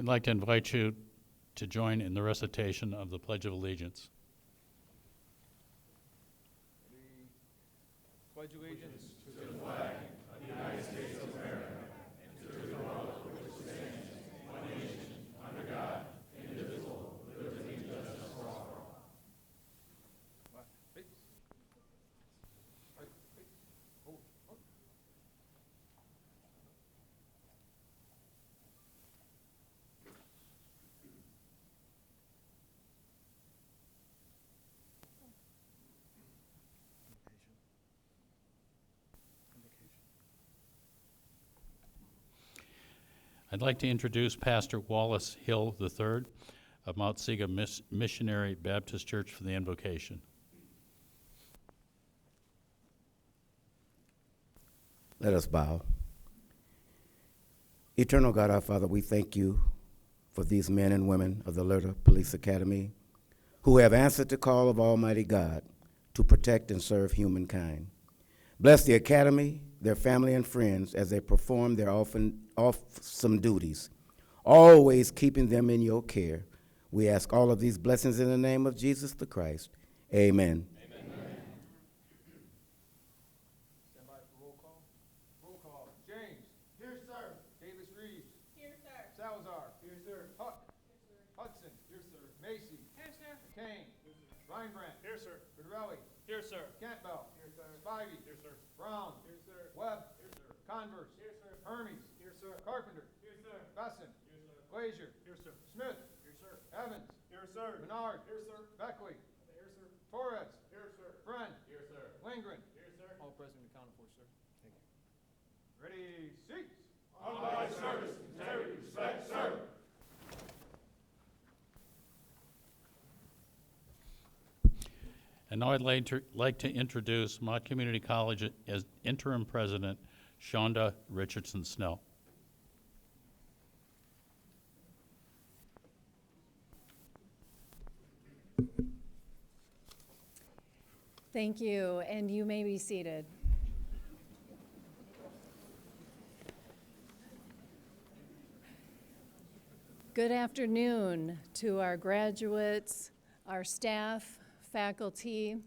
We'd like to invite you to join in the recitation of the Pledge of Allegiance. We pledge allegiance to the flag of the United States of America and to the republic for which it stands, one nation, under God, indivisible, with liberty and justice for all. I'd like to introduce Pastor Wallace Hill III of Mount Siga Missionary Baptist Church for the invocation. Let us bow. Eternal God, our Father, we thank you for these men and women of the LERTA Police Academy who have answered the call of Almighty God to protect and serve humankind. Bless the Academy, their family and friends as they perform their awesome duties, always keeping them in your care. We ask all of these blessings in the name of Jesus the Christ. Amen. Stand by for roll call. Roll call. James. Here, sir. Davis Reeves. Here, sir. Salazar. Here, sir. Huck. Here, sir. Hudson. Here, sir. Macy. Here, sir. McCain. Here, sir. Reinbrandt. Here, sir. Fidarelli. Here, sir. Campbell. Here, sir. Spivey. Here, sir. Brown. Here, sir. Webb. Here, sir. Converse. Here, sir. Hermes. Here, sir. Carpenter. Here, sir. Besson. Here, sir. Glazier. Here, sir. Smith. Here, sir. Evans. Here, sir. Menard. Here, sir. Beckley. Here, sir. Torres. Here, sir. Friend. Here, sir. Lindgren. Here, sir. All present and accounted for, sir. Thank you. Ready, seats. Unlike service, integrity, respect, serve. And now I'd like to introduce Mott Community College as interim president, Shonda Richardson Snell. Thank you, and you may be seated. Good afternoon to our graduates, our staff, faculty,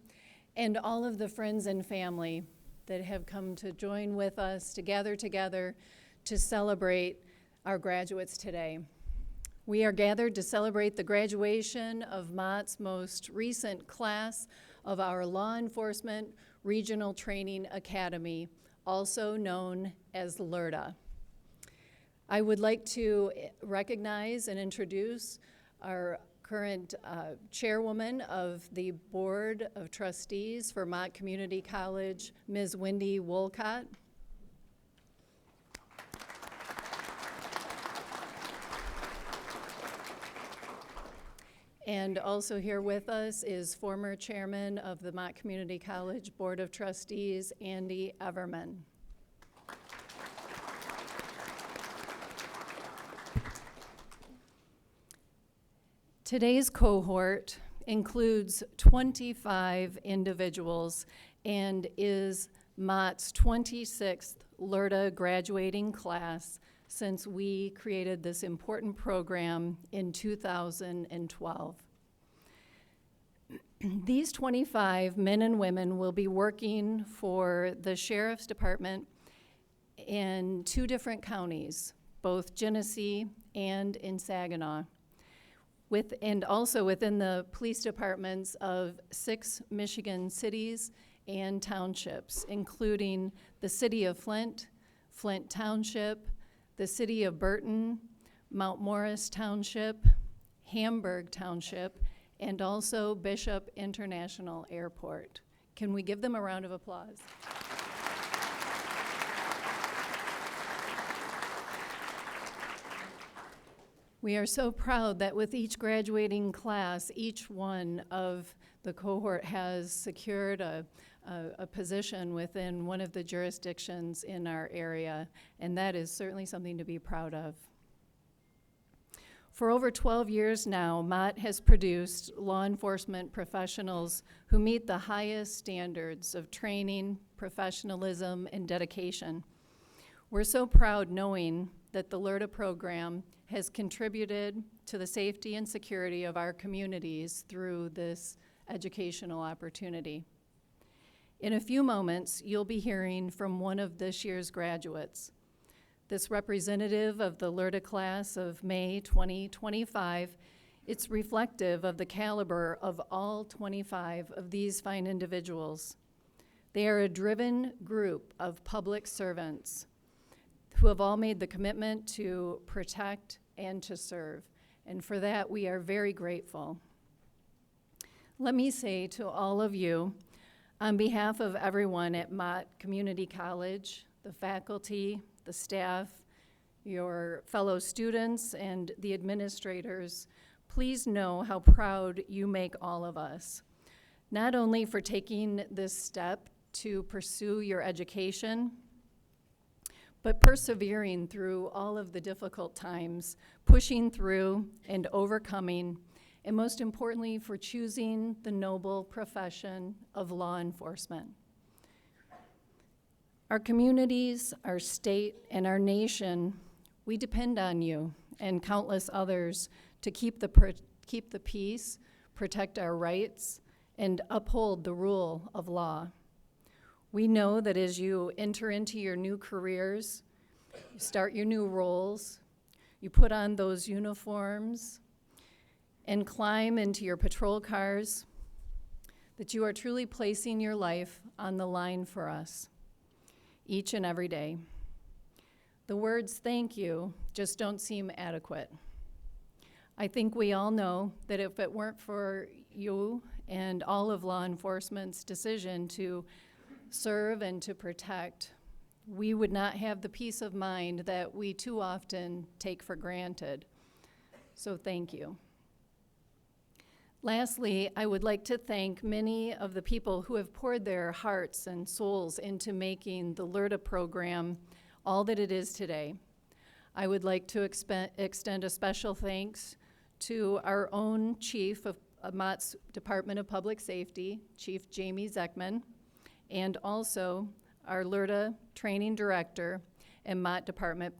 and all of the friends and family that have come to join with us to gather together to celebrate our graduates today. We are gathered to celebrate the graduation of Mott's most recent class of our Law Enforcement Regional Training Academy, also known as LERTA. I would like to recognize and introduce our current chairwoman of the Board of Trustees for Mott Community College, Ms. Wendy Wolcott. And also here with us is former chairman of the Mott Community College Board of Trustees, Andy Everman. Today's cohort includes 25 individuals and is Mott's 26th LERTA graduating class since we created this important program in 2012. These 25 men and women will be working for the Sheriff's Department in 2 different counties, both Genesee and in Saginaw, and also within the police departments of 6 Michigan cities and townships, including the city of Flint, Flint Township, the city of Burton, Mount Morris Township, Hamburg Township, and also Bishop International Airport. Can we give them a round of applause? We are so proud that with each graduating class, each one of the cohort has secured a position within one of the jurisdictions in our area, and that is certainly something to be proud of. For over 12 years now, Mott has produced law enforcement professionals who meet the highest standards of training, professionalism, and dedication. We're so proud knowing that the LERTA program has contributed to the safety and security of our communities through this educational opportunity. In a few moments, you'll be hearing from one of this year's graduates. This representative of the LERTA class of May 2025, it's reflective of the caliber of all 25 of these fine individuals. They are a driven group of public servants who have all made the commitment to protect and to serve. And for that, we are very grateful. Let me say to all of you, on behalf of everyone at Mott Community College, the faculty, the staff, your fellow students, and the administrators, please know how proud you make all of us, not only for taking this step to pursue your education, but persevering through all of the difficult times, pushing through and overcoming, and most importantly, for choosing the noble profession of law enforcement. Our communities, our state, and our nation, we depend on you and countless others to keep the peace, protect our rights, and uphold the rule of law. We know that as you enter into your new careers, you start your new roles, you put on those uniforms and climb into your patrol cars, that you are truly placing your life on the line for us each and every day. The words "thank you" just don't seem adequate. I think we all know that if it weren't for you and all of law enforcement's decision to serve and to protect, we would not have the peace of mind that we too often take for granted. So thank you. Lastly, I would like to thank many of the people who have poured their hearts and souls into making the LERTA program all that it is today. I would like to extend a special thanks to our own Chief of Mott's Department of Public Safety, Chief Jamie Zeckman, and also our LERTA Training Director and Mott Department of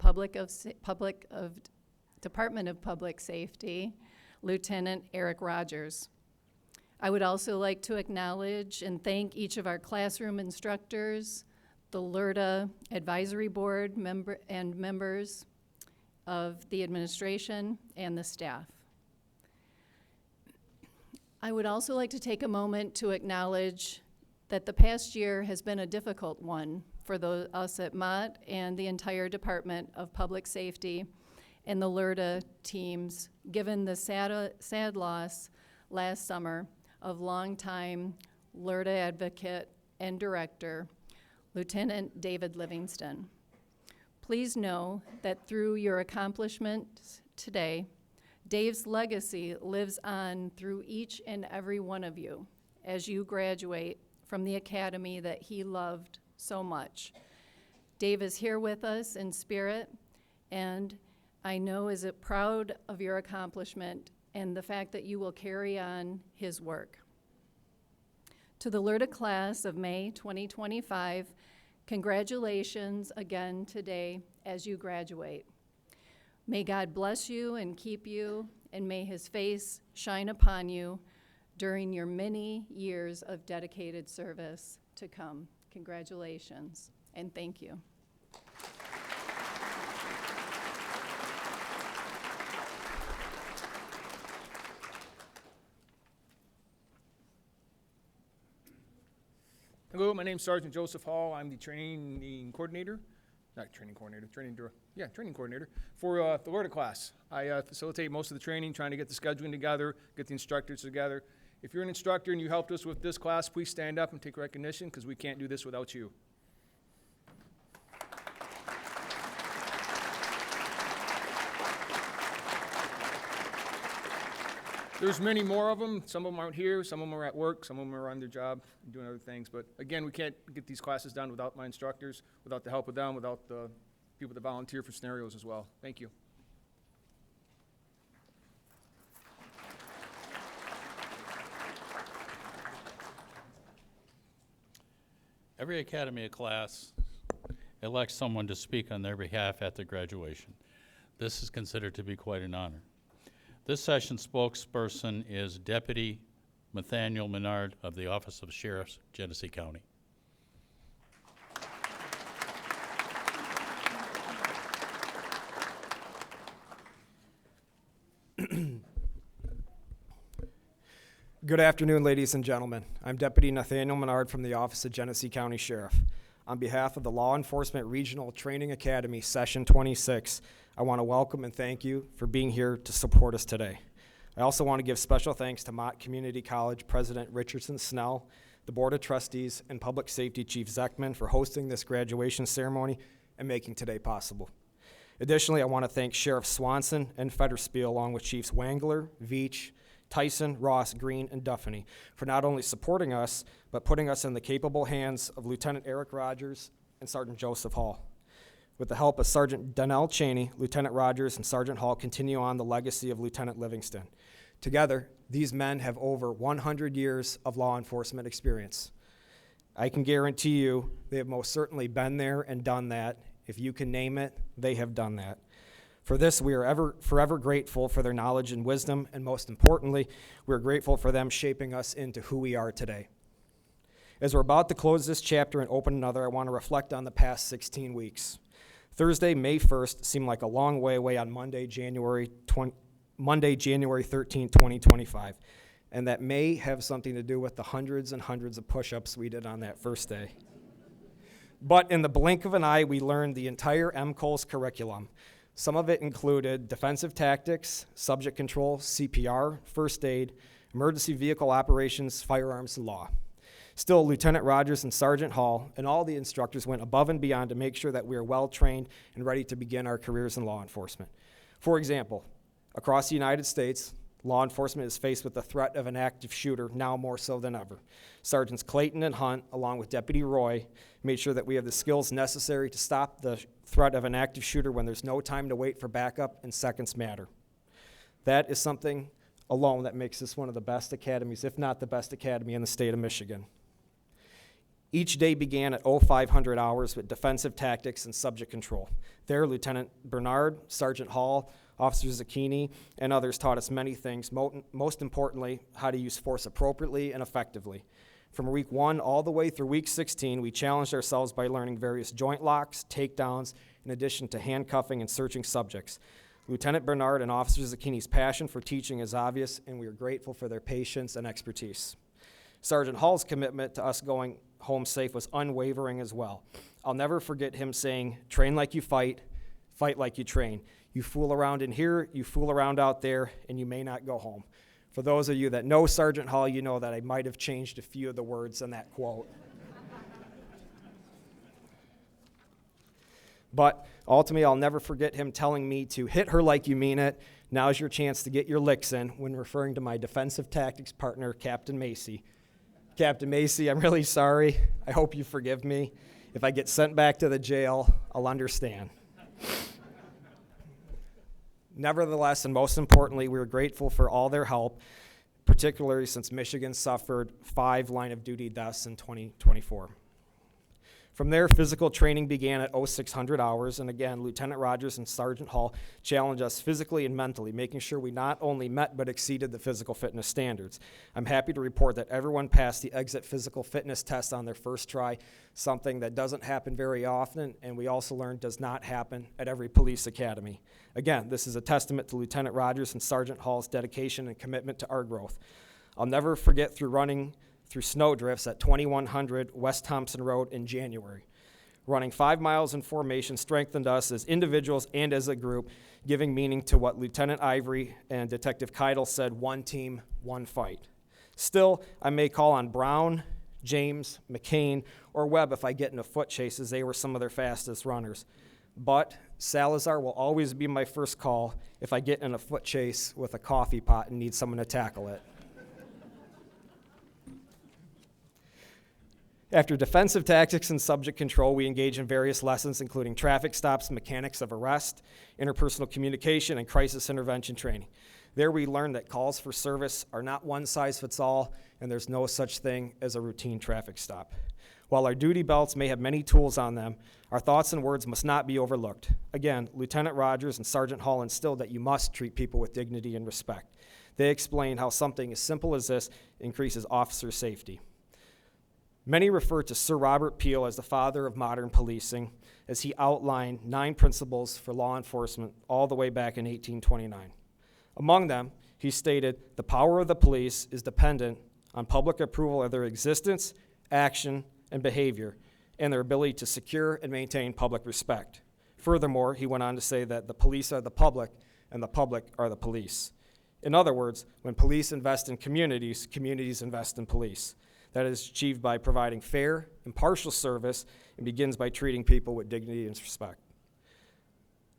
Public Safety, Lieutenant Eric Rogers. I would also like to acknowledge and thank each of our classroom instructors, the LERTA Advisory Board members of the administration and the staff. I would also like to take a moment to acknowledge that the past year has been a difficult one for us at Mott and the entire Department of Public Safety and the LERTA teams, given the sad loss last summer of longtime LERTA advocate and director, Lieutenant David Livingston. Please know that through your accomplishments today, Dave's legacy lives on through each and every one of you as you graduate from the academy that he loved so much. Dave is here with us in spirit, and I know is proud of your accomplishment and the fact that you will carry on his work. To the LERTA class of May 2025, congratulations again today as you graduate. May God bless you and keep you, and may his face shine upon you during your many years of dedicated service to come. Congratulations, and thank you. Hello, my name is Sergeant Joseph Hall. I'm the training coordinator for the LERTA class. I facilitate most of the training, trying to get the scheduling together, get the instructors together. If you're an instructor and you helped us with this class, please stand up and take recognition, because we can't do this without you. There's many more of them. Some of them aren't here, some of them are at work, some of them are on their job and doing other things. But again, we can't get these classes done without my instructors, without the help of them, without the people that volunteer for scenarios as well. Thank you. Every academy class elects someone to speak on their behalf at their graduation. This is considered to be quite an honor. This session's spokesperson is Deputy Nathaniel Menard of the Office of Sheriff's, Genesee County. Good afternoon, ladies and gentlemen. I'm Deputy Nathaniel Menard from the Office of Genesee County Sheriff. On behalf of the Law Enforcement Regional Training Academy, Session 26, I want to welcome and thank you for being here to support us today. I also want to give special thanks to Mott Community College President Richardson Snell, the Board of Trustees, and Public Safety Chief Zeckman for hosting this graduation ceremony and making today possible. Additionally, I want to thank Sheriff Swanson and Federspiel, along with Chiefs Wangler, Veach, Tyson, Ross, Green, and Duffany for not only supporting us, but putting us in the capable hands of Lieutenant Eric Rogers and Sergeant Joseph Hall. With the help of Sergeant Donnell Cheney, Lieutenant Rogers and Sergeant Hall continue on the legacy of Lieutenant Livingston. Together, these men have over 100 years of law enforcement experience. I can guarantee you they have most certainly been there and done that. If you can name it, they have done that. For this, we are forever grateful for their knowledge and wisdom, and most importantly, we're grateful for them shaping us into who we are today. As we're about to close this chapter and open another, I want to reflect on the past 16 weeks. Thursday, May 1st, seemed like a long way away on Monday, January 13, 2025, and that may have something to do with the hundreds and hundreds of push-ups we did on that first day. But in the blink of an eye, we learned the entire MCOLS curriculum. Some of it included defensive tactics, subject control, CPR, first aid, emergency vehicle operations, firearms, and law. Still, Lieutenant Rogers and Sergeant Hall and all the instructors went above and beyond to make sure that we are well trained and ready to begin our careers in law enforcement. For example, across the United States, law enforcement is faced with the threat of an active shooter, now more so than ever. Sergeants Clayton and Hunt, along with Deputy Roy, made sure that we have the skills necessary to stop the threat of an active shooter when there's no time to wait for backup and seconds matter. That is something alone that makes this one of the best academies, if not the best academy in the state of Michigan. Each day began at 0500 hours with defensive tactics and subject control. There, Lieutenant Bernard, Sergeant Hall, Officer Zucchini, and others taught us many things, most importantly, how to use force appropriately and effectively. From week 1 all the way through week 16, we challenged ourselves by learning various joint locks, takedowns, in addition to handcuffing and searching subjects. Lieutenant Bernard and Officer Zucchini's passion for teaching is obvious, and we are grateful for their patience and expertise. Sergeant Hall's commitment to us going home safe was unwavering as well. I'll never forget him saying, "Train like you fight, fight like you train. You fool around in here, you fool around out there, and you may not go home." For those of you that know Sergeant Hall, you know that I might have changed a few of the words in that quote. But ultimately, I'll never forget him telling me to hit her like you mean it. Now's your chance to get your licks in, when referring to my defensive tactics partner, Captain Macy. Captain Macy, I'm really sorry. I hope you forgive me. If I get sent back to the jail, I'll understand. Nevertheless, and most importantly, we are grateful for all their help, particularly since Michigan suffered 5 line-of-duty deaths in 2024. From there, physical training began at 0600 hours, and again, Lieutenant Rogers and Sergeant Hall challenged us physically and mentally, making sure we not only met but exceeded the physical fitness standards. I'm happy to report that everyone passed the exit physical fitness test on their first try, something that doesn't happen very often, and we also learned does not happen at every police academy. Again, this is a testament to Lieutenant Rogers and Sergeant Hall's dedication and commitment to our growth. I'll never forget running through snow drifts at 2100 West Thompson Road in January. Running 5 miles in formation strengthened us as individuals and as a group, giving meaning to what Lieutenant Ivory and Detective Keidel said, "One team, one fight." Still, I may call on Brown, James, McCain, or Webb if I get in a foot chase, as they were some of their fastest runners. But Salazar will always be my first call if I get in a foot chase with a coffee pot and need someone to tackle it. After defensive tactics and subject control, we engage in various lessons, including traffic stops, mechanics of arrest, interpersonal communication, and crisis intervention training. There we learned that calls for service are not one size fits all, and there's no such thing as a routine traffic stop. While our duty belts may have many tools on them, our thoughts and words must not be overlooked. Again, Lieutenant Rogers and Sergeant Hall instilled that you must treat people with dignity and respect. They explained how something as simple as this increases officer safety. Many refer to Sir Robert Peel as the father of modern policing, as he outlined 9 principles for law enforcement all the way back in 1829. Among them, he stated, "The power of the police is dependent on public approval of their existence, action, and behavior, and their ability to secure and maintain public respect." Furthermore, he went on to say that the police are the public, and the public are the police. In other words, when police invest in communities, communities invest in police. That is achieved by providing fair, impartial service, and begins by treating people with dignity and respect.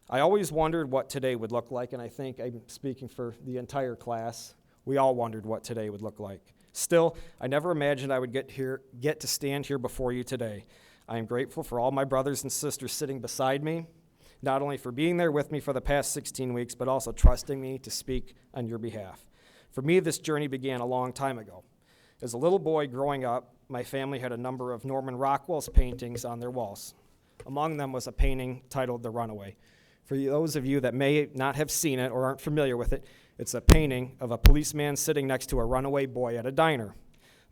I always wondered what today would look like, and I think I'm speaking for the entire class. We all wondered what today would look like. Still, I never imagined I would get to stand here before you today. I am grateful for all my brothers and sisters sitting beside me, not only for being there with me for the past 16 weeks, but also trusting me to speak on your behalf. For me, this journey began a long time ago. As a little boy growing up, my family had a number of Norman Rockwell's paintings on their walls. Among them was a painting titled The Runaway. For those of you that may not have seen it or aren't familiar with it, it's a painting of a policeman sitting next to a runaway boy at a diner.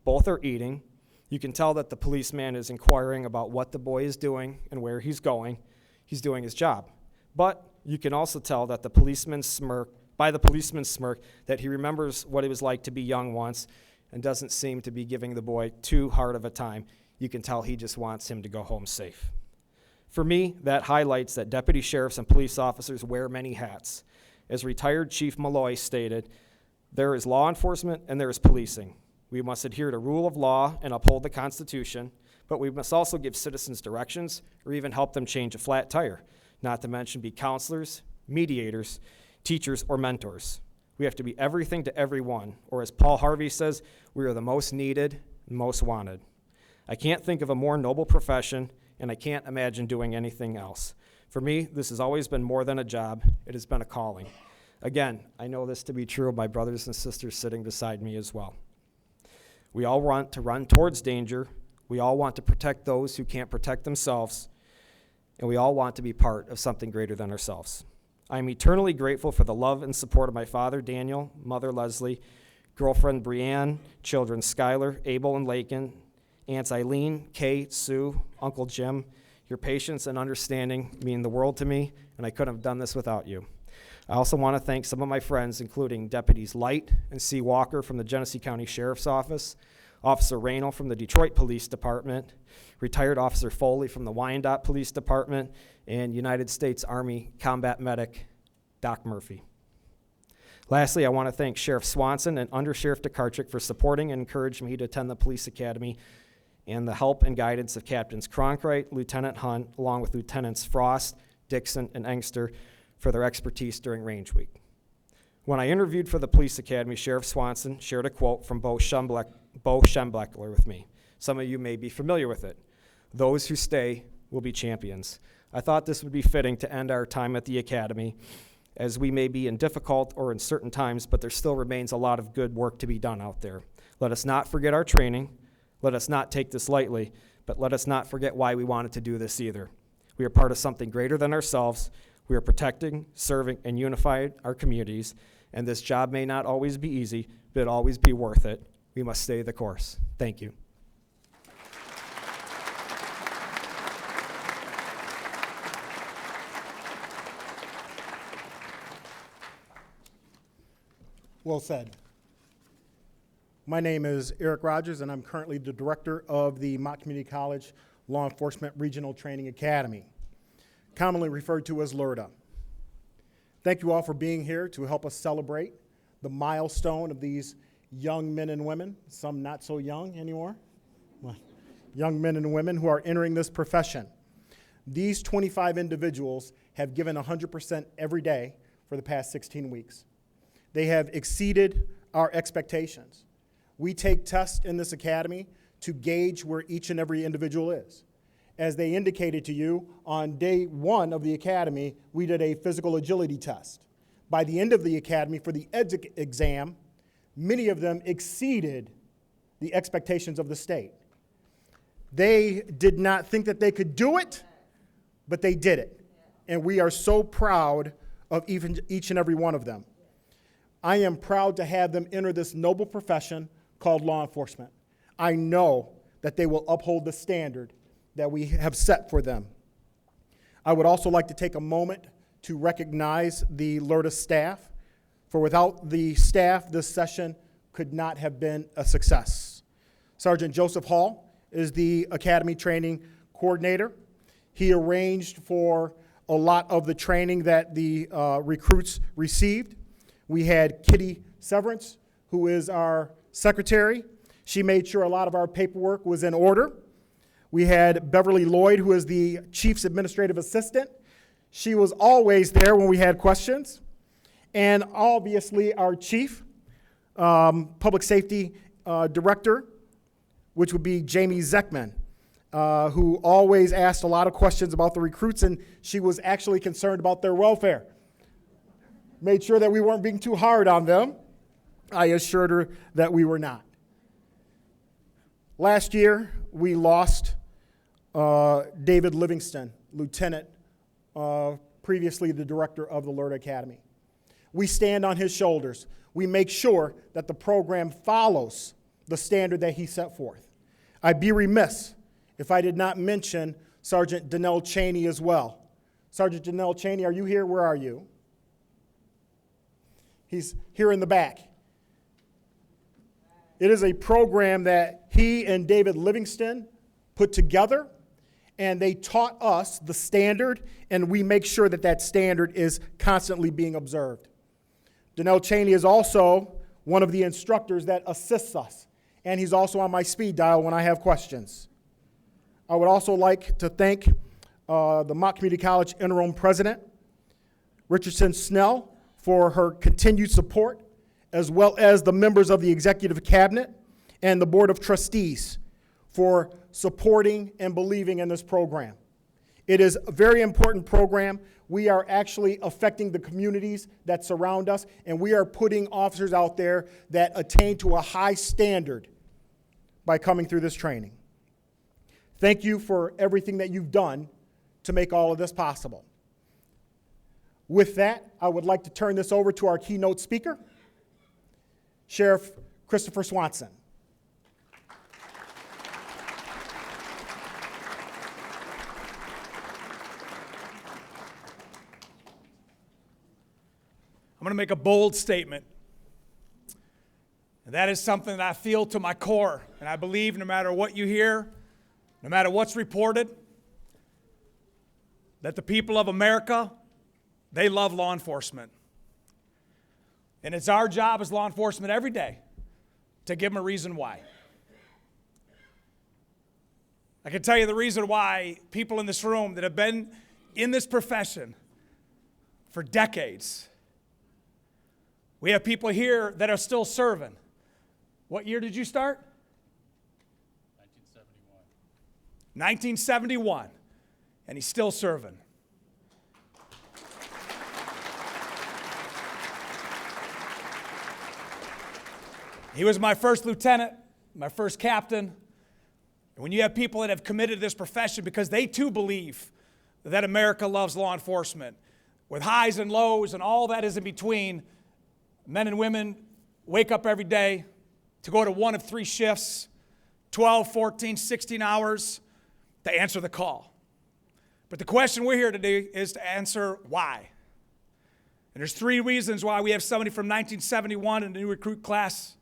Both are eating. You can tell that the policeman is inquiring about what the boy is doing and where he's going. He's doing his job. But you can also tell that the policeman's smirk that he remembers what it was like to be young once and doesn't seem to be giving the boy too hard of a time. You can tell he just wants him to go home safe. For me, that highlights that deputy sheriffs and police officers wear many hats. As retired Chief Malloy stated, there is law enforcement and there is policing. We must adhere to rule of law and uphold the Constitution, but we must also give citizens directions or even help them change a flat tire, not to mention be counselors, mediators, teachers, or mentors. We have to be everything to everyone, or as Paul Harvey says, we are the most needed and most wanted. I can't think of a more noble profession, and I can't imagine doing anything else. For me, this has always been more than a job. It has been a calling. Again, I know this to be true of my brothers and sisters sitting beside me as well. We all want to run towards danger. We all want to protect those who can't protect themselves, and we all want to be part of something greater than ourselves. I am eternally grateful for the love and support of my father, Daniel, mother, Leslie, girlfriend, Brianne, children, Skylar, Abel, and Lakin, aunts Eileen, Kate, Sue, Uncle Jim. Your patience and understanding mean the world to me, and I couldn't have done this without you. I also want to thank some of my friends, including Deputies Light and C. Walker from the Genesee County Sheriff's Office, Officer Raynal from the Detroit Police Department, retired Officer Foley from the Wyandotte Police Department, and United States Army Combat Medic Doc Murphy. Lastly, I want to thank Sheriff Swanson and Under Sheriff DeKarchik for supporting and encouraging me to attend the Police Academy, and the help and guidance of Captains Cronkite, Lieutenant Hunt, along with Lieutenants Frost, Dixon, and Engster for their expertise during Range Week. When I interviewed for the Police Academy, Sheriff Swanson shared a quote from Bo Schembechler with me. Some of you may be familiar with it. "Those who stay will be champions." I thought this would be fitting to end our time at the Academy, as we may be in difficult or uncertain times, but there still remains a lot of good work to be done out there. Let us not forget our training. Let us not take this lightly, but let us not forget why we wanted to do this either. We are part of something greater than ourselves. We are protecting, serving, and unifying our communities, and this job may not always be easy, but it'll always be worth it. We must stay the course. Thank you. Well said. My name is Eric Rogers, and I'm currently the director of the Mott Community College Law Enforcement Regional Training Academy, commonly referred to as LERTA. Thank you all for being here to help us celebrate the milestone of these young men and women, some not so young anymore, young men and women who are entering this profession. These 25 individuals have given 100% every day for the past 16 weeks. They have exceeded our expectations. We take tests in this academy to gauge where each and every individual is. As they indicated to you, on day 1 of the academy, we did a physical agility test. By the end of the academy, for the exam, many of them exceeded the expectations of the state. They did not think that they could do it, but they did it. And we are so proud of each and every one of them. I am proud to have them enter this noble profession called law enforcement. I know that they will uphold the standard that we have set for them. I would also like to take a moment to recognize the LERTA staff, for without the staff, this session could not have been a success. Sergeant Joseph Hall is the Academy Training Coordinator. He arranged for a lot of the training that the recruits received. We had Kitty Severance, who is our secretary. She made sure a lot of our paperwork was in order. We had Beverly Lloyd, who is the chief's administrative assistant. She was always there when we had questions. And obviously our chief, public safety director, which would be Jamie Zeckman, who always asked a lot of questions about the recruits, and she was actually concerned about their welfare. Made sure that we weren't being too hard on them. I assured her that we were not. Last year, we lost David Livingston, lieutenant, previously the director of the LERTA Academy. We stand on his shoulders. We make sure that the program follows the standard that he set forth. I'd be remiss if I did not mention Sergeant Donnell Cheney as well. Sergeant Donnell Cheney, are you here? Where are you? He's here in the back. It is a program that he and David Livingston put together, and they taught us the standard, and we make sure that that standard is constantly being observed. Donnell Cheney is also one of the instructors that assists us, and he's also on my speed dial when I have questions. I would also like to thank the Mott Community College interim president, Richardson Snell, for her continued support, as well as the members of the executive cabinet and the board of trustees for supporting and believing in this program. It is a very important program. We are actually affecting the communities that surround us, and we are putting officers out there that attain to a high standard by coming through this training. Thank you for everything that you've done to make all of this possible. With that, I would like to turn this over to our keynote speaker, Sheriff Christopher Swanson. I'm going to make a bold statement. And that is something that I feel to my core. And I believe no matter what you hear, no matter what's reported, that the people of America, they love law enforcement. And it's our job as law enforcement every day to give them a reason why. I can tell you the reason why people in this room that have been in this profession for decades. We have people here that are still serving. What year did you start? 1971. And he's still serving. He was my first lieutenant, my first captain. And when you have people that have committed to this profession because they too believe that America loves law enforcement, with highs and lows and all that is in between, men and women wake up every day to go to one of 3 shifts, 12, 14, 16 hours to answer the call. But the question we're here today is to answer why. And there's 3 reasons why we have somebody from 1971 in the new recruit class.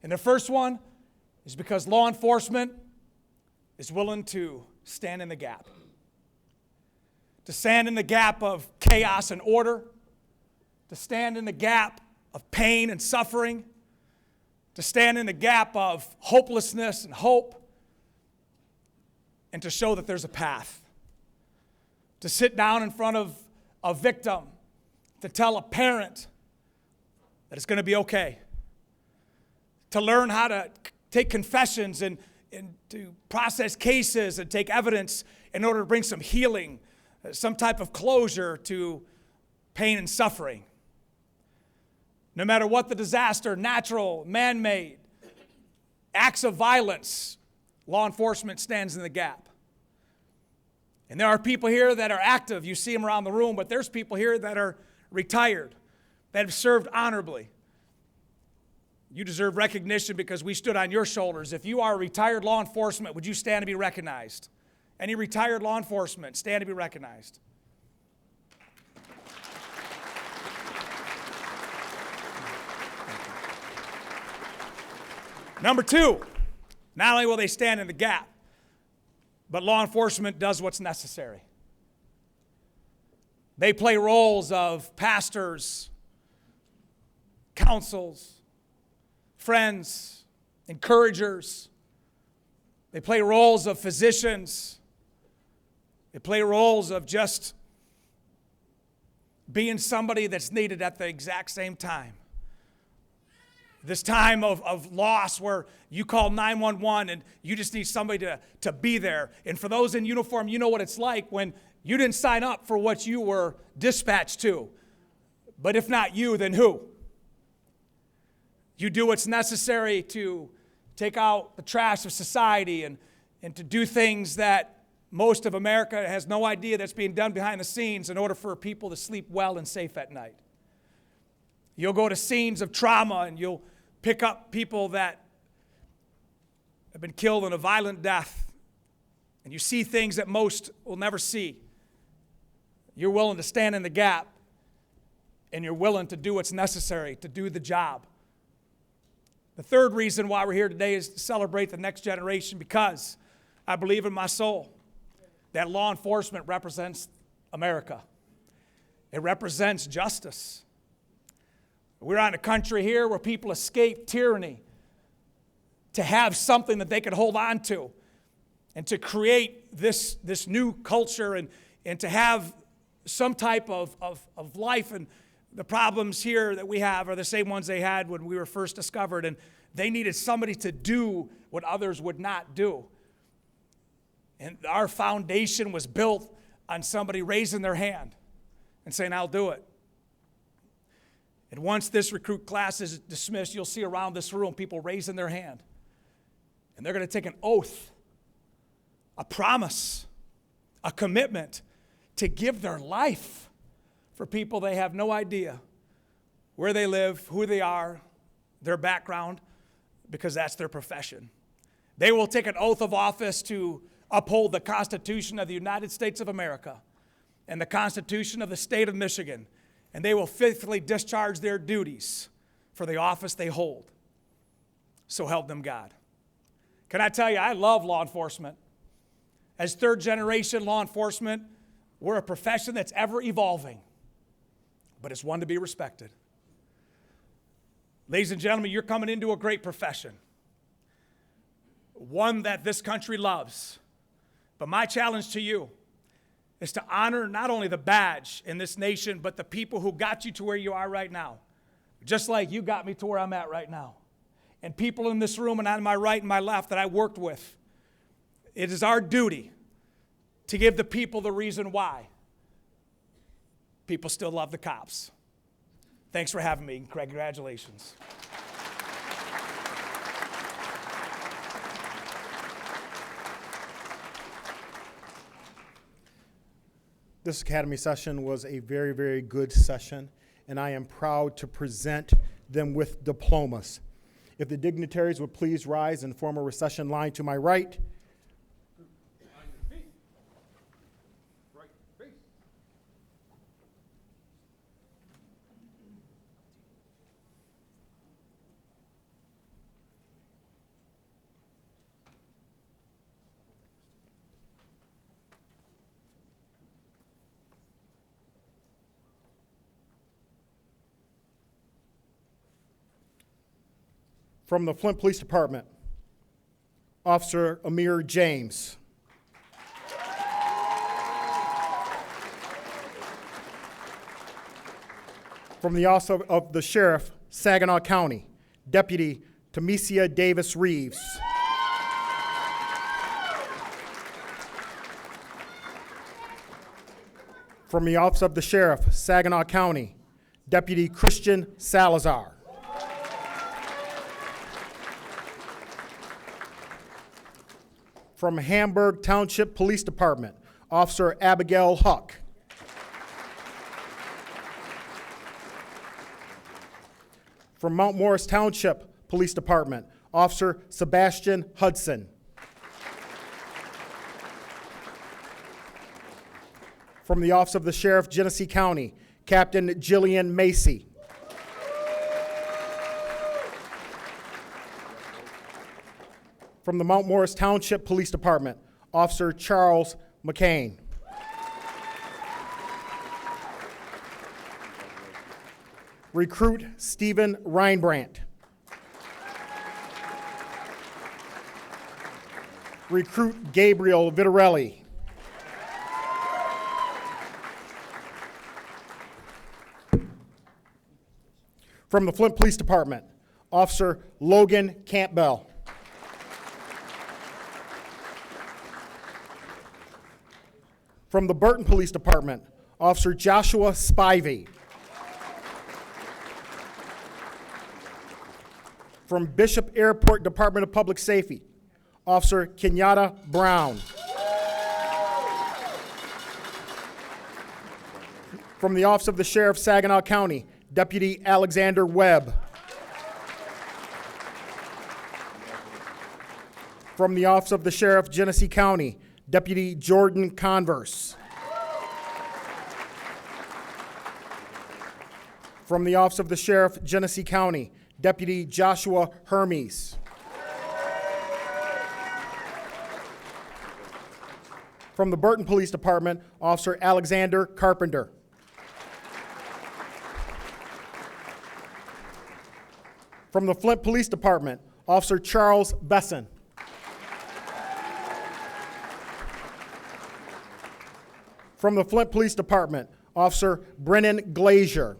And the first one is because law enforcement is willing to stand in the gap. To stand in the gap of chaos and order. To stand in the gap of pain and suffering. To stand in the gap of hopelessness and hope. And to show that there's a path. To sit down in front of a victim. To tell a parent that it's going to be okay. To learn how to take confessions and to process cases and take evidence in order to bring some healing, some type of closure to pain and suffering. No matter what the disaster, natural, man-made, acts of violence, law enforcement stands in the gap. And there are people here that are active. You see them around the room, but there's people here that are retired, that have served honorably. You deserve recognition because we stood on your shoulders. If you are a retired law enforcement, would you stand to be recognized? Any retired law enforcement, stand to be recognized. Number two, not only will they stand in the gap, but law enforcement does what's necessary. They play roles of pastors, counsels, friends, encouragers. They play roles of physicians. They play roles of just being somebody that's needed at the exact same time. This time of loss where you call 911 and you just need somebody to be there. And for those in uniform, you know what it's like when you didn't sign up for what you were dispatched to. But if not you, then who? You do what's necessary to take out the trash of society and to do things that most of America has no idea that's being done behind the scenes in order for people to sleep well and safe at night. You'll go to scenes of trauma and you'll pick up people that have been killed in a violent death. And you see things that most will never see. You're willing to stand in the gap and you're willing to do what's necessary to do the job. The third reason why we're here today is to celebrate the next generation because I believe in my soul that law enforcement represents America. It represents justice. We're in a country here where people escape tyranny to have something that they can hold on to and to create this new culture and to have some type of life. And the problems here that we have are the same ones they had when we were first discovered, and they needed somebody to do what others would not do. And our foundation was built on somebody raising their hand and saying, I'll do it. And once this recruit class is dismissed, you'll see around this room people raising their hand. And they're going to take an oath, a promise, a commitment to give their life for people they have no idea where they live, who they are, their background, because that's their profession. They will take an oath of office to uphold the Constitution of the United States of America and the Constitution of the state of Michigan. And they will faithfully discharge their duties for the office they hold. So help them God. Can I tell you, I love law enforcement. As third generation law enforcement, we're a profession that's ever evolving, but it's one to be respected. Ladies and gentlemen, you're coming into a great profession, one that this country loves. But my challenge to you is to honor not only the badge in this nation, but the people who got you to where you are right now. Just like you got me to where I'm at right now. And people in this room and on my right and my left that I worked with. It is our duty to give the people the reason why people still love the cops. Thanks for having me. Congratulations. This Academy session was a very, very good session, and I am proud to present them with diplomas. If the dignitaries would please rise and form a recession line to my right. From the Flint Police Department, Officer Amir James. From the Office of the Sheriff, Saginaw County, Deputy Tamesia Davis Reeves. From the Office of the Sheriff, Saginaw County, Deputy Christian Salazar. From Hamburg Township Police Department, Officer Abigail Huck. From Mount Morris Township Police Department, Officer Sebastian Hudson. From the Office of the Sheriff, Genesee County, Captain Jillian Macy. From the Mount Morris Township Police Department, Officer Charles McCain. Recruit Stephen Reinbrandt. Recruit Gabriel Vitarelli. From the Flint Police Department, Officer Logan Campbell. From the Burton Police Department, Officer Joshua Spivey. From Bishop Airport Department of Public Safety, Officer Kenyatta Brown. From the Office of the Sheriff, Saginaw County, Deputy Alexander Webb. From the Office of the Sheriff, Genesee County, Deputy Jordan Converse. From the Office of the Sheriff, Genesee County, Deputy Joshua Hermes. From the Burton Police Department, Officer Alexander Carpenter. From the Flint Police Department, Officer Charles Besson. From the Flint Police Department, Officer Brennan Glazier.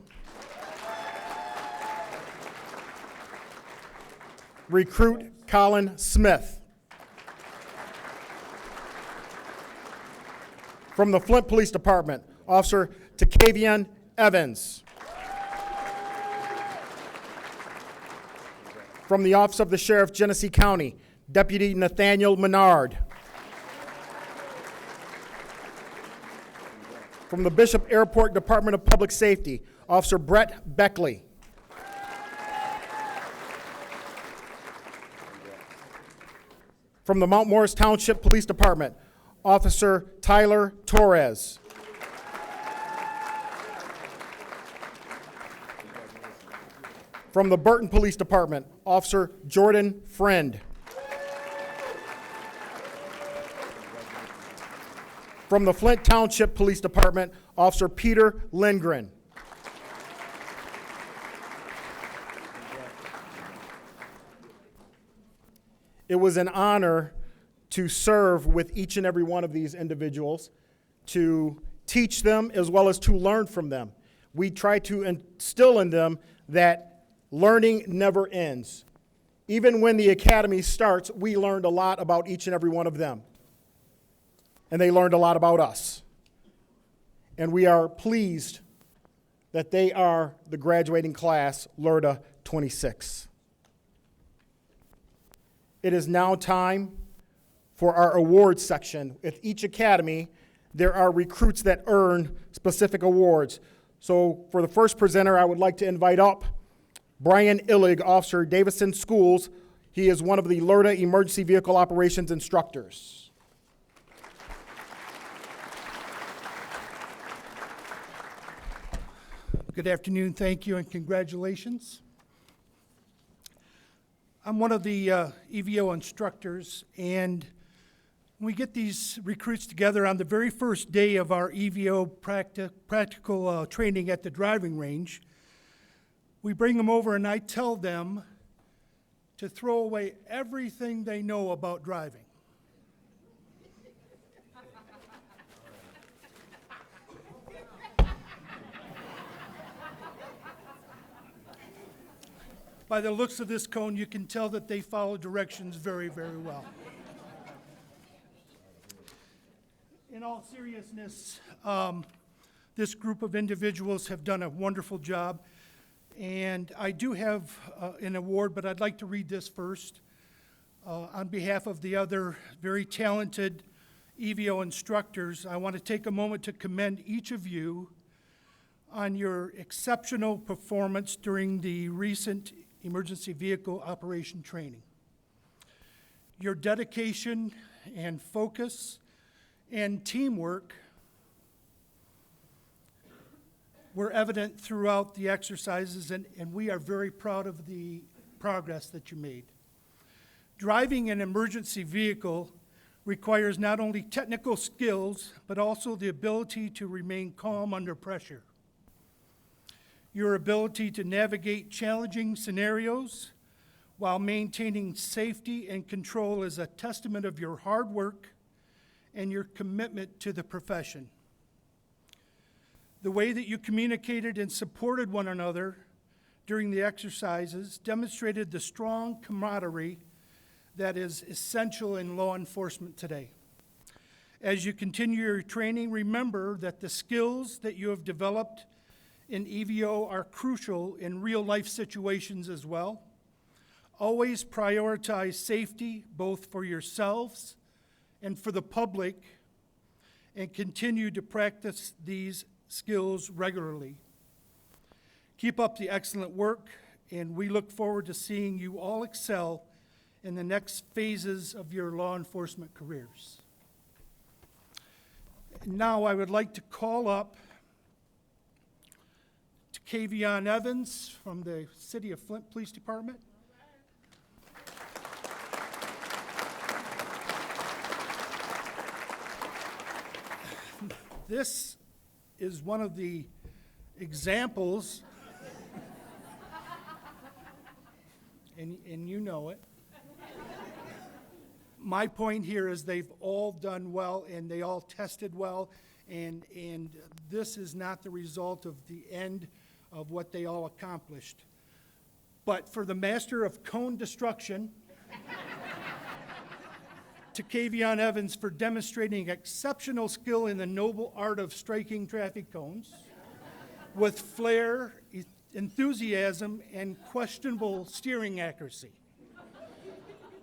Recruit Colin Smith. From the Flint Police Department, Officer Takavian Evans. From the Office of the Sheriff, Genesee County, Deputy Nathaniel Menard. From the Bishop Airport Department of Public Safety, Officer Brett Beckley. From the Mount Morris Township Police Department, Officer Tyler Torres. From the Burton Police Department, Officer Jordan Friend. From the Flint Township Police Department, Officer Peter Lindgren. It was an honor to serve with each and every one of these individuals, to teach them as well as to learn from them. We try to instill in them that learning never ends. Even when the academy starts, we learned a lot about each and every one of them. And they learned a lot about us. And we are pleased that they are the graduating class, LERTA 26. It is now time for our awards section. With each academy, there are recruits that earn specific awards. So for the first presenter, I would like to invite up Brian Illig, Officer, Davison Schools. He is one of the LERTA Emergency Vehicle Operations instructors. Good afternoon, thank you, and congratulations. I'm one of the EVO instructors, and we get these recruits together on the very first day of our EVO practical training at the driving range. We bring them over and I tell them to throw away everything they know about driving. By the looks of this cone, you can tell that they follow directions very, very well. In all seriousness, this group of individuals have done a wonderful job. And I do have an award, but I'd like to read this first. On behalf of the other very talented EVO instructors, I want to take a moment to commend each of you on your exceptional performance during the recent emergency vehicle operation training. Your dedication and focus and teamwork were evident throughout the exercises, and we are very proud of the progress that you made. Driving an emergency vehicle requires not only technical skills, but also the ability to remain calm under pressure. Your ability to navigate challenging scenarios while maintaining safety and control is a testament of your hard work and your commitment to the profession. The way that you communicated and supported one another during the exercises demonstrated the strong camaraderie that is essential in law enforcement today. As you continue your training, remember that the skills that you have developed in EVO are crucial in real-life situations as well. Always prioritize safety, both for yourselves and for the public, and continue to practice these skills regularly. Keep up the excellent work, and we look forward to seeing you all excel in the next phases of your law enforcement careers. Now I would like to call up Kavion Evans from the City of Flint Police Department. This is one of the examples, and you know it. My point here is they've all done well and they all tested well, and this is not the result of the end of what they all accomplished. But for the master of cone destruction, to Kavion Evans for demonstrating exceptional skill in the noble art of striking traffic cones with flair, enthusiasm, and questionable steering accuracy.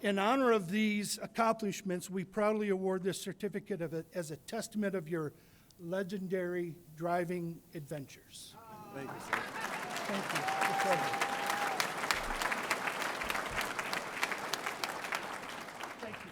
In honor of these accomplishments, we proudly award this certificate as a testament of your legendary driving adventures. Thank you, sir. Thank you. Your pleasure. Thank you.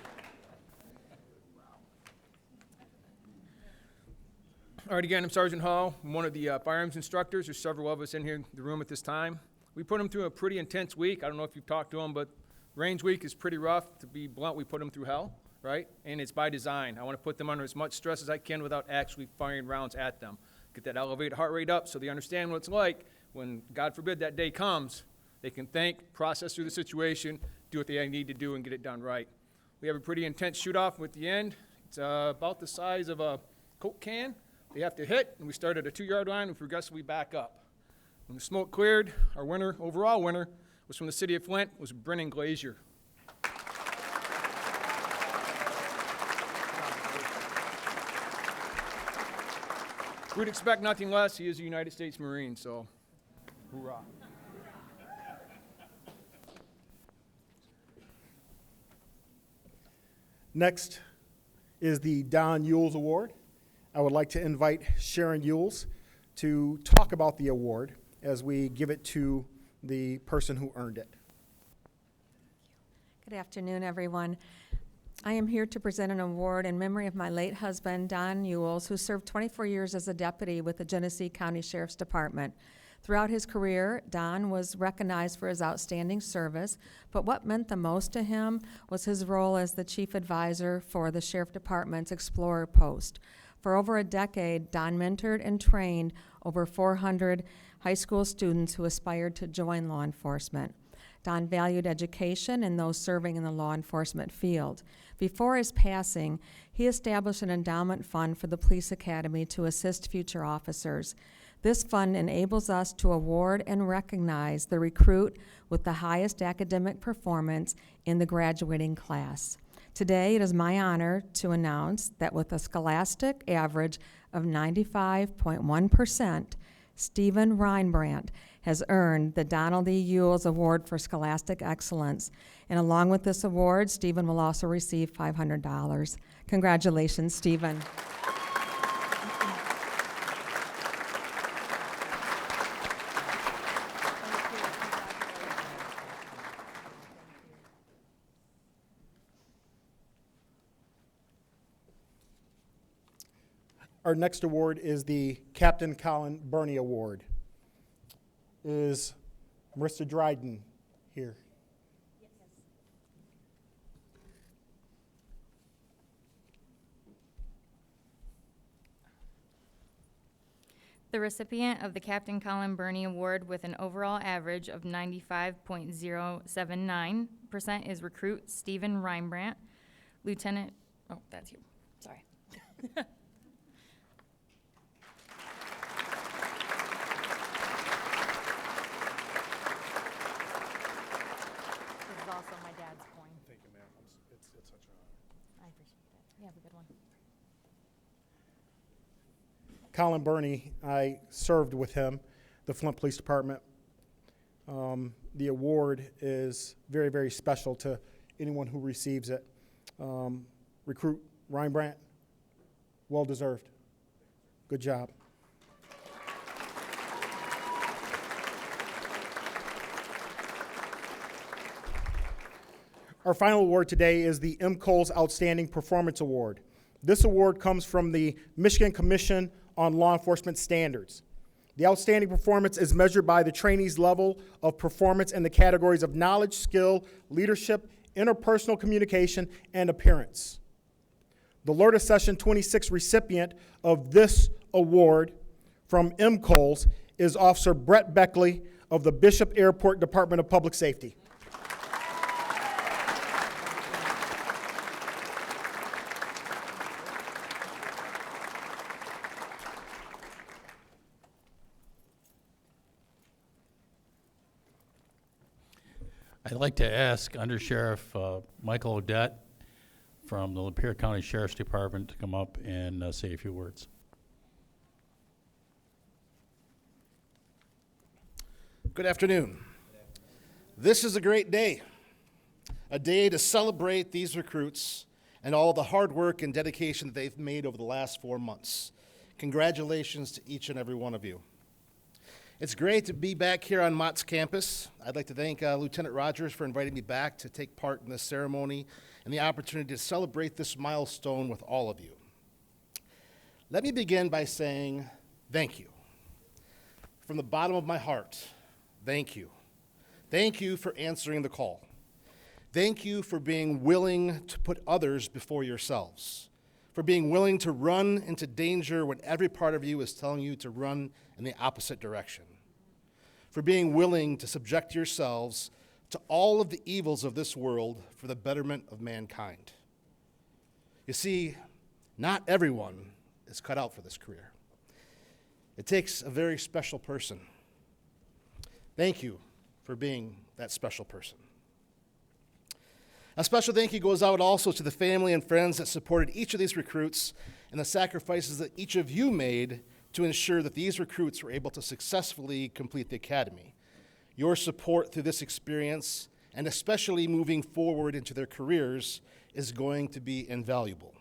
All right, again, I'm Sergeant Hall. I'm one of the firearms instructors. There's several of us in here in the room at this time. We put them through a pretty intense week. I don't know if you've talked to them, but range week is pretty rough. To be blunt, we put them through hell, right? And it's by design. I want to put them under as much stress as I can without actually firing rounds at them. Get that elevated heart rate up so they understand what it's like when, God forbid, that day comes. They can think, process through the situation, do what they need to do, and get it done right. We have a pretty intense shoot-off at the end. It's about the size of a Coke can. They have to hit, and we start at a 2-yard line and progressively back up. When the smoke cleared, our winner, overall winner, was from the city of Flint, was Brennan Glazier. We'd expect nothing less. He is a United States Marine, so hoorah. Next is the Don Yules Award. I would like to invite Sharon Yules to talk about the award as we give it to the person who earned it. Good afternoon, everyone. I am here to present an award in memory of my late husband, Don Yules, who served 24 years as a deputy with the Genesee County Sheriff's Department. Throughout his career, Don was recognized for his outstanding service, but what meant the most to him was his role as the chief advisor for the Sheriff Department's Explorer Post. For over a decade, Don mentored and trained over 400 high school students who aspired to join law enforcement. Don valued education and those serving in the law enforcement field. Before his passing, he established an endowment fund for the police academy to assist future officers. This fund enables us to award and recognize the recruit with the highest academic performance in the graduating class. Today, it is my honor to announce that with a scholastic average of 95.1%, Stephen Reinbrandt has earned the Donald E. Ewells Award for Scholastic Excellence. And along with this award, Stephen will also receive $500. Congratulations, Stephen. Our next award is the Captain Colin Burney Award. Is Marissa Dryden here? The recipient of the Captain Colin Burney Award with an overall average of 95.079% is recruit Stephen Reinbrandt, Lieutenant, oh, that's you, sorry. This is also my dad's coin. Thank you, ma'am. It's such an honor. I appreciate it. You have a good one. Colin Burney, I served with him, the Flint Police Department. The award is very, very special to anyone who receives it. Recruit Reinbrandt, well deserved. Good job. Our final award today is the M. Coles Outstanding Performance Award. This award comes from the Michigan Commission on Law Enforcement Standards. The outstanding performance is measured by the trainee's level of performance in the categories of knowledge, skill, leadership, interpersonal communication, and appearance. The LERTA Session 26 recipient of this award from M. Coles is Officer Brett Beckley of the Bishop Airport Department of Public Safety. I'd like to ask Under Sheriff Michael Odette from the Lapeer County Sheriff's Department to come up and say a few words. Good afternoon. This is a great day, a day to celebrate these recruits and all the hard work and dedication that they've made over the last 4 months. Congratulations to each and every one of you. It's great to be back here on Mott's campus. I'd like to thank Lieutenant Rogers for inviting me back to take part in this ceremony and the opportunity to celebrate this milestone with all of you. Let me begin by saying thank you. From the bottom of my heart, thank you. Thank you for answering the call. Thank you for being willing to put others before yourselves, for being willing to run into danger when every part of you is telling you to run in the opposite direction, for being willing to subject yourselves to all of the evils of this world for the betterment of mankind. You see, not everyone is cut out for this career. It takes a very special person. Thank you for being that special person. A special thank you goes out also to the family and friends that supported each of these recruits and the sacrifices that each of you made to ensure that these recruits were able to successfully complete the academy. Your support through this experience, and especially moving forward into their careers, is going to be invaluable.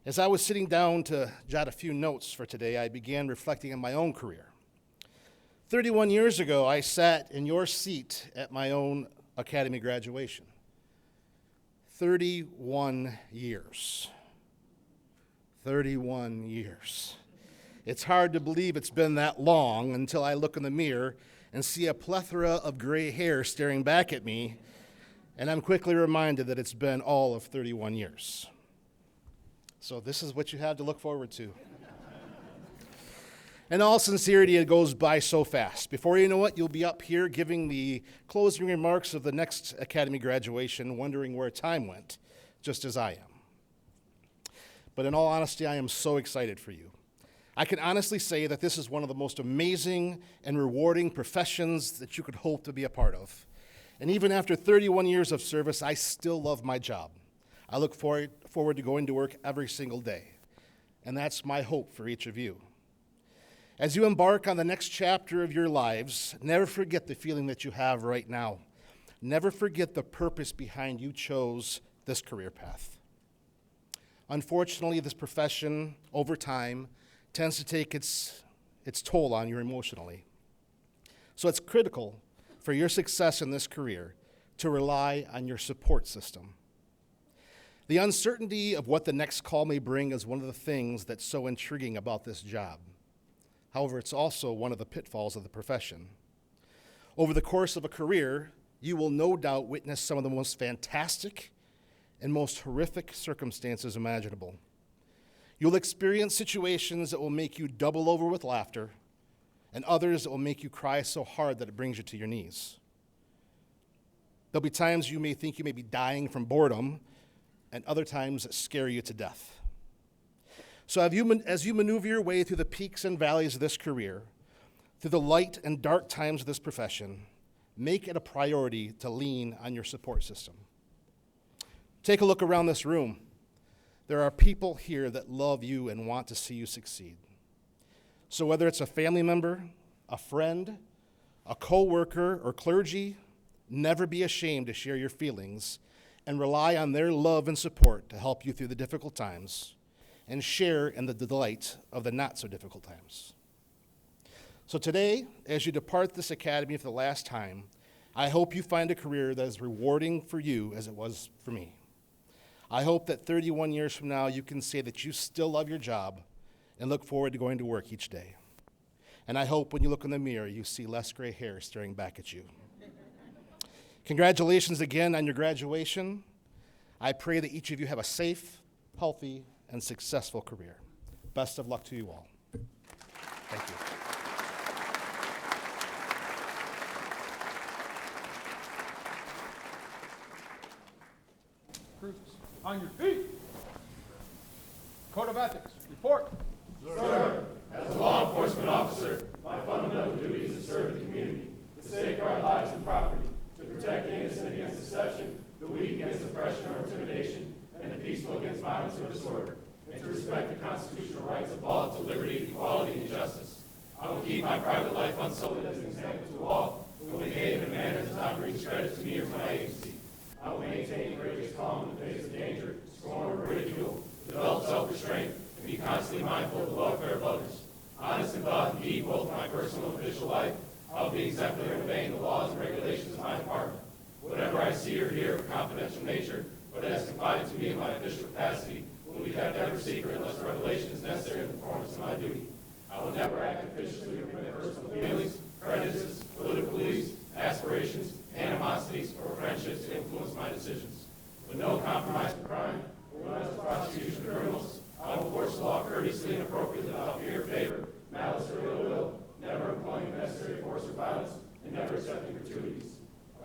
As I was sitting down to jot a few notes for today, I began reflecting on my own career. 31 years ago, I sat in your seat at my own academy graduation. 31 years. 31 years. It's hard to believe it's been that long until I look in the mirror and see a plethora of gray hair staring back at me, and I'm quickly reminded that it's been all of 31 years. So this is what you have to look forward to. In all sincerity, it goes by so fast. Before you know it, you'll be up here giving the closing remarks of the next academy graduation, wondering where time went, just as I am. But in all honesty, I am so excited for you. I can honestly say that this is one of the most amazing and rewarding professions that you could hope to be a part of. And even after 31 years of service, I still love my job. I look forward to going to work every single day. And that's my hope for each of you. As you embark on the next chapter of your lives, never forget the feeling that you have right now. Never forget the purpose behind you chose this career path. Unfortunately, this profession, over time, tends to take its toll on you emotionally. So it's critical for your success in this career to rely on your support system. The uncertainty of what the next call may bring is one of the things that's so intriguing about this job. However, it's also one of the pitfalls of the profession. Over the course of a career, you will no doubt witness some of the most fantastic and most horrific circumstances imaginable. You'll experience situations that will make you double over with laughter, and others that will make you cry so hard that it brings you to your knees. There'll be times you may think you may be dying from boredom, and other times that scare you to death. So as you maneuver your way through the peaks and valleys of this career, through the light and dark times of this profession, make it a priority to lean on your support system. Take a look around this room. There are people here that love you and want to see you succeed. So whether it's a family member, a friend, a co-worker, or clergy, never be ashamed to share your feelings and rely on their love and support to help you through the difficult times and share in the delight of the not-so-difficult times. So today, as you depart this academy for the last time, I hope you find a career that is rewarding for you as it was for me. I hope that 31 years from now, you can say that you still love your job and look forward to going to work each day. And I hope when you look in the mirror, you see less gray hair staring back at you. Congratulations again on your graduation. I pray that each of you have a safe, healthy, and successful career. Best of luck to you all. Thank you. Cruisers, on your feet. Code of ethics, report. Sir, as a law enforcement officer, my fundamental duty is to serve the community, to safeguard lives and property, to protect the innocent against deception, the weak against oppression or intimidation, and the peaceful against violence or disorder, and to respect the constitutional rights of all to liberty, equality, and justice. I will keep my private life unsullied as an example to all, and will behave in a manner that does not bring discredit to me or my agency. I will maintain courageous calm in the face of danger, scorn, or ridicule, develop self-restraint, and be constantly mindful of the welfare of others. Honest in thought and deed, both in my personal and official life, I will be exemplary in obeying the laws and regulations of my department. Whatever I see or hear of a confidential nature, but as confided to me in my official capacity, will be kept ever secret unless revelation is necessary in the performance of my duty. I will never act officiously or permit personal feelings, prejudices, political beliefs, aspirations, animosities, or friendships to influence my decisions. With no compromise for crime, or relentless prosecution of criminals, I will enforce the law courteously and appropriately without fear or favor, malice or ill will, never employing necessary force or violence, and never accepting gratuities.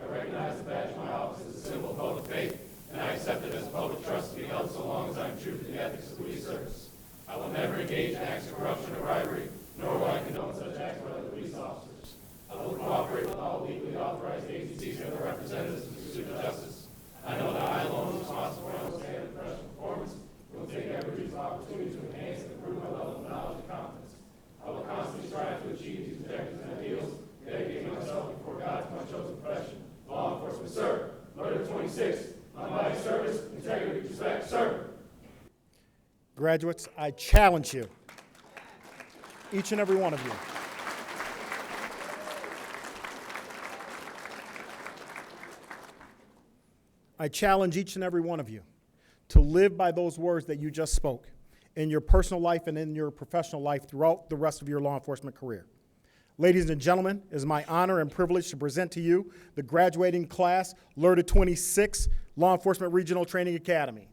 I recognize the badge of my office as a symbol of public faith, and I accept it as a public trust to be held so long as I am true to the ethics of police service. I will never engage in acts of corruption or bribery, nor will I condone such acts by other police officers. I will cooperate with all legally authorized agencies and their representatives in pursuit of justice. I know that I alone is responsible for my own standard of professional performance, and will take every reasonable opportunity to enhance and improve my level of knowledge and competence. I will constantly strive to achieve these objectives and ideals, dedicating myself before God to my chosen profession, law enforcement. Sir, LERTA 26, unbiased service, integrity, respect, sir. Graduates, I challenge you, each and every one of you, I challenge each and every one of you to live by those words that you just spoke in your personal life and in your professional life throughout the rest of your law enforcement career. Ladies and gentlemen, it is my honor and privilege to present to you the graduating class, LERTA 26, Law Enforcement Regional Training Academy.